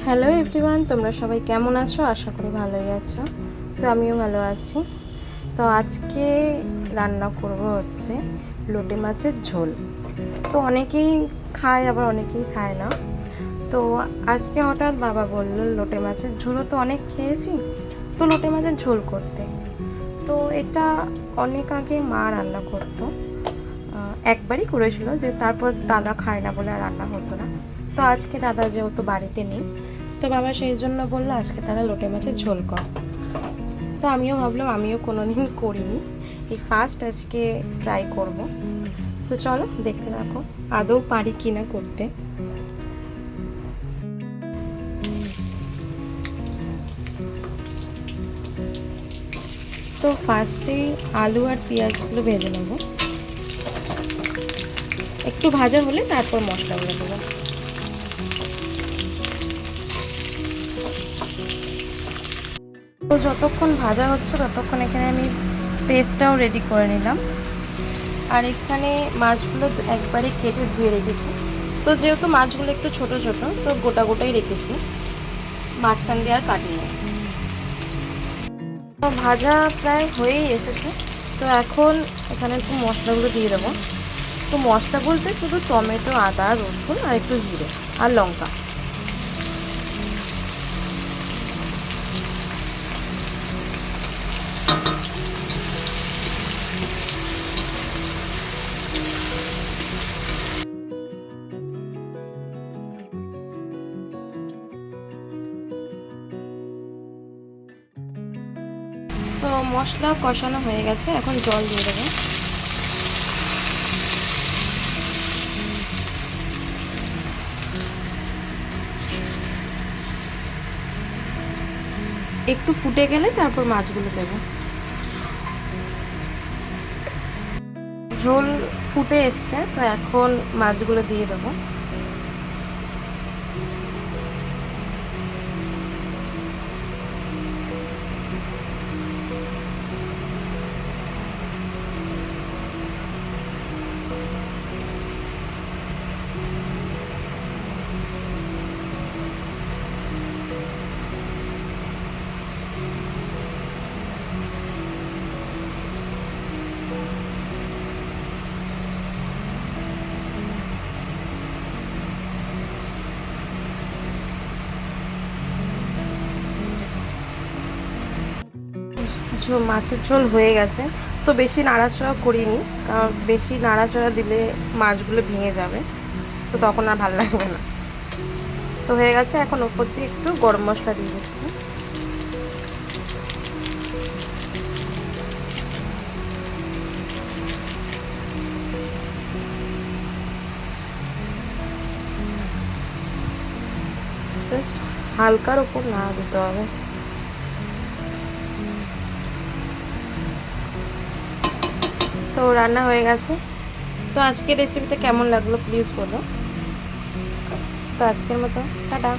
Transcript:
Hello everyone, তোমরা সবাই কেমন আছো? আশা করি ভালোই আছো। তো আমিও ভালো আছি। তো আজকে রান্না করব হচ্ছে লোটে মাছের ঝোল। তো অনেকেই খায়, আবার অনেকেই খায় না। তো আজকে হঠাৎ বাবা বলল লোটে মাছের ঝোলও তো অনেক খেয়েছি, তো লোটে মাছের ঝোল করতে। তো এটা অনেক আগে মা রান্না করতো, একবারই করেছিল, যে তারপর দাদা খায় না বলে আর রান্না হতো না। তো আজকে দাদা যেহেতু বাড়িতে নেই, তো বাবা সেই জন্য বললো আজকে তাহলে লোটে মাছের ঝোল কর। তো আমিও ভাবলাম, আমিও কোনোদিন করিনি, এই ফার্স্ট আজকে ট্রাই করব। তো চলো দেখতে থাকো আদৌ পারি কি না করতে। তো ফার্স্টে আলু আর পেঁয়াজগুলো ভেজে নেব, একটু ভাজা হলে তারপর মশলাগুলো দেবো। তো যতক্ষণ ভাজা হচ্ছে ততক্ষণ এখানে আমি পেস্টটাও রেডি করে নিলাম। আর এখানে মাছগুলো একবারে কেটে ধুয়ে রেখেছি। তো যেহেতু মাছগুলো একটু ছোট ছোট, তো গোটা গোটাই রেখেছি, মাঝখান দিয়ে আর কাটিনি। তো ভাজা প্রায় হয়েই এসেছে। তো এখন এখানে একটু মশলাগুলো দিয়ে দেবো। তো মশলা বলতে শুধু টমেটো, আদা, রসুন আর একটু জিরে আর লঙ্কা। তো মশলা কষানো হয়ে গেছে, এখন জল দিয়ে দেবো। একটু ফুটে গেলে তারপর মাছগুলো দেবো। ঝোল ফুটে এসছে, তো এখন মাছগুলো দিয়ে দেবো। মাছের ঝোল হয়ে গেছে। তো বেশি নাড়াচাড়া করিনি, কারণ বেশি নাড়াচাড়া দিলে মাছগুলো ভেঙে যাবে, তো তখন আর ভালো লাগবে না। তো হয়ে গেছে, এখন ওপর দিয়ে একটু গরম মশলা দিয়ে দিচ্ছি। জাস্ট হালকার ওপর নাড়া দিতে হবে। তো রান্না হয়ে গেছে। তো আজকের রেসিপিটা কেমন লাগলো প্লিজ বলো। তো আজকের মতো টাটা।